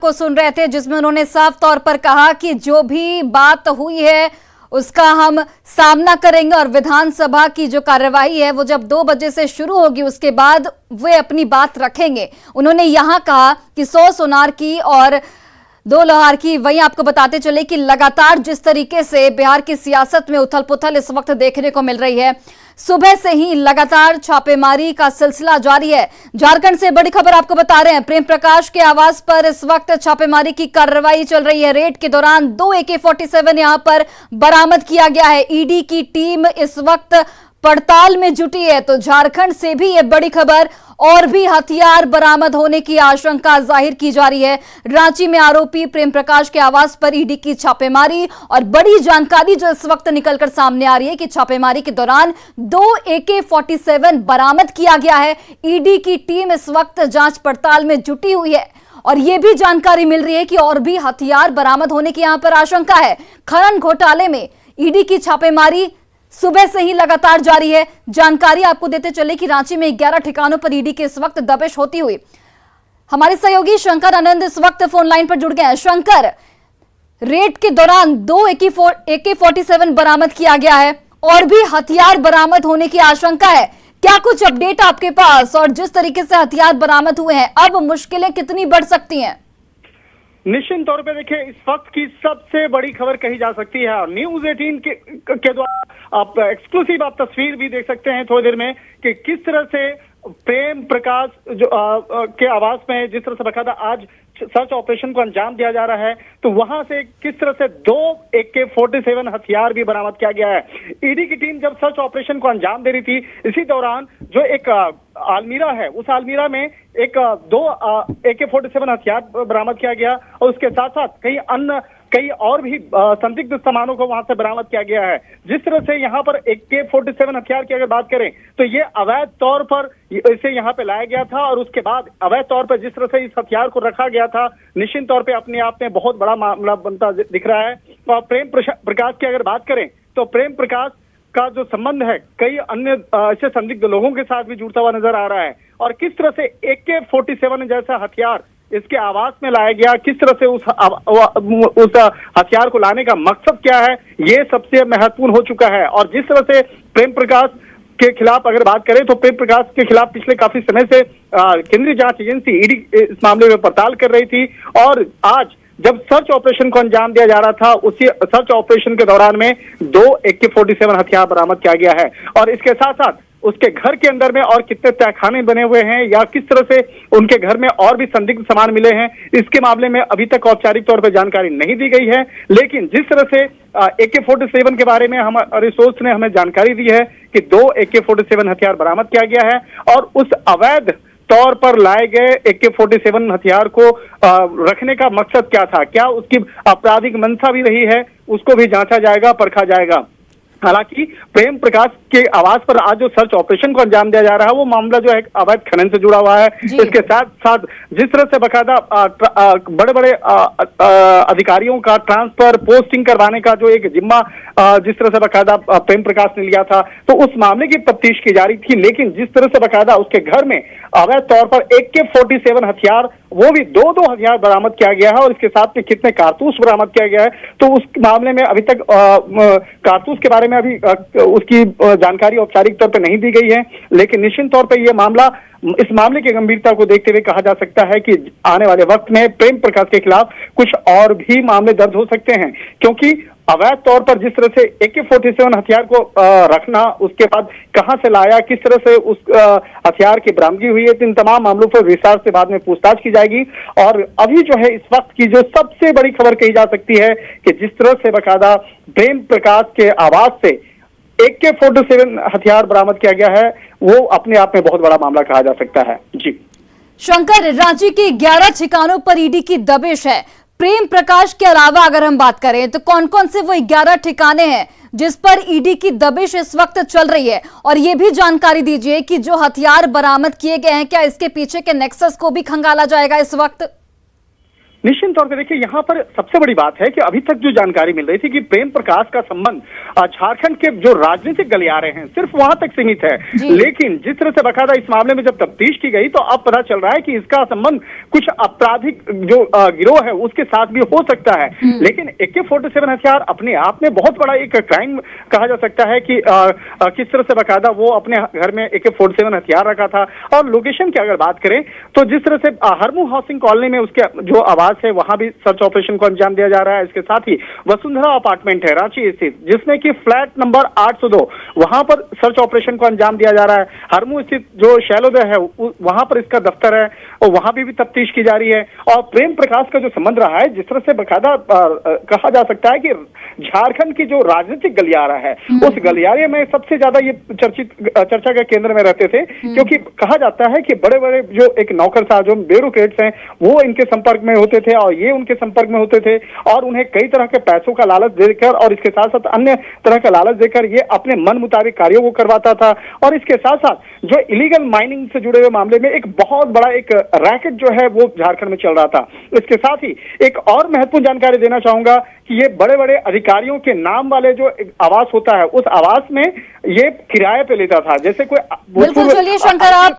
को सुन रहे थे, जिसमें उन्होंने साफ तौर पर कहा कि जो भी बात हुई है उसका हम सामना करेंगे और विधानसभा की जो कार्यवाही है वो जब 2 बजे से शुरू होगी उसके बाद वे अपनी बात रखेंगे। उन्होंने यहां कहा कि 100 सोनार की और 2 लोहार की। वहीं आपको बताते चले कि लगातार जिस तरीके से बिहार की सियासत में उथल पुथल इस वक्त देखने को मिल रही है, सुबह से ही लगातार छापेमारी का सिलसिला जारी है। झारखंड से बड़ी खबर आपको बता रहे हैं, प्रेम प्रकाश के आवास पर इस वक्त छापेमारी की कार्रवाई चल रही है। रेड के दौरान 2 AK-47 यहां पर बरामद किया गया है। ईडी की टीम इस वक्त पड़ताल में जुटी है। तो झारखंड से भी ये बड़ी खबर, और भी हथियार बरामद होने की आशंका जाहिर की जा रही है। रांची में आरोपी प्रेम प्रकाश के आवास पर ईडी की छापेमारी, और बड़ी जानकारी जो इस वक्त निकलकर सामने आ रही है कि छापेमारी के दौरान 2 AK-47 बरामद किया गया है। ईडी की टीम इस वक्त जांच पड़ताल में जुटी हुई है और यह भी जानकारी मिल रही है कि और भी हथियार बरामद होने की यहां पर आशंका है। खनन घोटाले में ईडी की छापेमारी सुबह से ही लगातार जारी है। जानकारी आपको देते चले कि रांची में 11 ठिकानों पर ईडी की इस वक्त दबिश होती हुई। हमारे सहयोगी शंकर आनंद इस वक्त फोन लाइन पर जुड़ गए हैं। शंकर, रेड के दौरान 2 AK-47 बरामद किया गया है और भी हथियार बरामद होने की आशंका है। क्या कुछ अपडेट आपके पास, और जिस तरीके से हथियार बरामद हुए हैं अब मुश्किलें कितनी बढ़ सकती हैं? निश्चित तौर पे देखिए, इस वक्त की सबसे बड़ी खबर कही जा सकती है, और न्यूज़ 18 के द्वारा आप एक्सक्लूसिव आप तस्वीर भी देख सकते हैं थोड़ी देर में कि किस तरह से प्रेम प्रकाश जो के आवास में जिस तरह से बकायदा आज सर्च ऑपरेशन को अंजाम दिया जा रहा है, तो वहां से किस तरह से 2 AK-47 हथियार भी बरामद किया गया है। ईडी की टीम जब सर्च ऑपरेशन को अंजाम दे रही थी, इसी दौरान जो एक अलमीरा है, उस अलमीरा में 2 AK-47 हथियार बरामद किया गया, और उसके साथ साथ कई और भी संदिग्ध सामानों को वहां से बरामद किया गया है। जिस तरह से यहाँ पर AK-47 हथियार की अगर बात करें तो ये अवैध तौर पर इसे यहाँ पे लाया गया था, और उसके बाद अवैध तौर पर जिस तरह से इस हथियार को रखा गया था, निश्चित तौर पे अपने आप में बहुत बड़ा मामला बनता दिख रहा है। और प्रेम प्रकाश की अगर बात करें तो प्रेम प्रकाश का जो संबंध है कई अन्य ऐसे संदिग्ध लोगों के साथ भी जुड़ता हुआ नजर आ रहा है। और किस तरह से AK-47 जैसा हथियार इसके आवास में लाया गया, किस तरह से उस हथियार को लाने का मकसद क्या है, ये सबसे महत्वपूर्ण हो चुका है। और जिस तरह से प्रेम प्रकाश के खिलाफ अगर बात करें तो प्रेम प्रकाश के खिलाफ पिछले काफी समय से केंद्रीय जांच एजेंसी ईडी इस मामले में पड़ताल कर रही थी, और आज जब सर्च ऑपरेशन को अंजाम दिया जा रहा था, उसी सर्च ऑपरेशन के दौरान में 2 AK-47 हथियार बरामद किया गया है। और इसके साथ साथ उसके घर के अंदर में और कितने तहखाने बने हुए हैं, या किस तरह से उनके घर में और भी संदिग्ध सामान मिले हैं, इसके मामले में अभी तक औपचारिक तौर पर जानकारी नहीं दी गई है। लेकिन जिस तरह से AK-47 के बारे में हमारे सोर्स ने हमें जानकारी दी है कि 2 AK-47 हथियार बरामद किया गया है, और उस अवैध तौर पर लाए गए AK-47 हथियार को रखने का मकसद क्या था, क्या उसकी आपराधिक मंशा भी रही है, उसको भी जांचा जाएगा, परखा जाएगा। हालांकि प्रेम प्रकाश के आवास पर आज जो सर्च ऑपरेशन को अंजाम दिया जा रहा है वो मामला जो है अवैध खनन से जुड़ा हुआ है। इसके साथ साथ जिस तरह से बकायदा बड़े बड़े अधिकारियों का ट्रांसफर पोस्टिंग करवाने का जो एक जिम्मा जिस तरह से बकायदा प्रेम प्रकाश ने लिया था, तो उस मामले की तफ्तीश की जा रही थी। लेकिन जिस तरह से बकायदा उसके घर में अवैध तौर पर AK-47 हथियार, वो भी 2 हथियार बरामद किया गया है, और इसके साथ में कितने कारतूस बरामद किया गया है, तो उस मामले में अभी तक कारतूस के बारे में अभी उसकी जानकारी औपचारिक तौर पर नहीं दी गई है। लेकिन निश्चित तौर पर यह इस मामले की गंभीरता को देखते हुए कहा जा सकता है कि आने वाले वक्त में प्रेम प्रकाश के खिलाफ कुछ और भी मामले दर्ज हो सकते हैं, क्योंकि अवैध तौर पर जिस तरह से AK-47 हथियार को रखना, उसके बाद कहां से लाया, किस तरह से उस हथियार की बरामदगी हुई है, इन तमाम मामलों पर विस्तार से बाद में पूछताछ की जाएगी। और अभी जो है इस वक्त की जो सबसे बड़ी खबर कही जा सकती है कि जिस तरह से बकायदा प्रेम प्रकाश के आवास से AK-47 हथियार बरामद किया गया है, वो अपने आप में बहुत बड़ा मामला कहा जा सकता है। जी शंकर, रांची के 11 ठिकानों पर ईडी की दबिश है। प्रेम प्रकाश के अलावा अगर हम बात करें तो कौन कौन से वो 11 ठिकाने हैं जिस पर ईडी की दबिश इस वक्त चल रही है? और ये भी जानकारी दीजिए कि जो हथियार बरामद किए गए हैं, क्या इसके पीछे के नेक्सस को भी खंगाला जाएगा इस वक्त? निश्चित तौर पे देखिए यहाँ पर सबसे बड़ी बात है कि अभी तक जो जानकारी मिल रही थी कि प्रेम प्रकाश का संबंध झारखंड के जो राजनीतिक गलियारे हैं सिर्फ वहां तक सीमित है, लेकिन जिस तरह से बकायदा इस मामले में जब तफ्तीश की गई तो अब पता चल रहा है कि इसका संबंध कुछ आपराधिक जो गिरोह है उसके साथ भी हो सकता है। लेकिन AK-47 हथियार अपने आप में बहुत बड़ा एक क्राइम कहा जा सकता है कि किस तरह से बकायदा वो अपने घर में AK-47 हथियार रखा था। और लोकेशन की अगर बात करें तो जिस तरह से हरमू हाउसिंग कॉलोनी में उसके जो आवास है वहां भी सर्च ऑपरेशन को अंजाम दिया जा रहा है। इसके साथ ही वसुंधरा अपार्टमेंट है रांची स्थित, जिसमें कि फ्लैट नंबर 802 वहां पर सर्च ऑपरेशन को अंजाम दिया जा रहा है। हरमू स्थित जो शैलोदय है वहां पर इसका दफ्तर है और वहां भी तफ्तीश की जा रही है। और प्रेम प्रकाश का जो संबंध रहा है, जिस तरह से बकायदा कहा जा सकता है कि झारखंड की जो राजनीतिक गलियारा है उस गलियारे में सबसे ज्यादा ये चर्चा के केंद्र में रहते थे, क्योंकि कहा जाता है कि बड़े बड़े जो एक नौकरशाह जो ब्यूरोक्रेट्स हैं वो इनके संपर्क में होते थे और ये उनके संपर्क में होते थे और उन्हें कई तरह के पैसों का लालच देकर और इसके साथ साथ अन्य तरह का लालच देकर ये अपने मन मुताबिक कार्यों को करवाता था। और इसके साथ साथ जो इलीगल माइनिंग से जुड़े हुए मामले में एक बहुत बड़ा एक रैकेट जो है वो झारखंड में चल रहा था। इसके साथ ही एक और महत्वपूर्ण जानकारी देना चाहूंगा कि ये बड़े बड़े अधिकारियों के नाम वाले जो आवास होता है उस आवास में ये किराए पे लेता था। जैसे कोई बिल्कुल, चलिए शंकर आप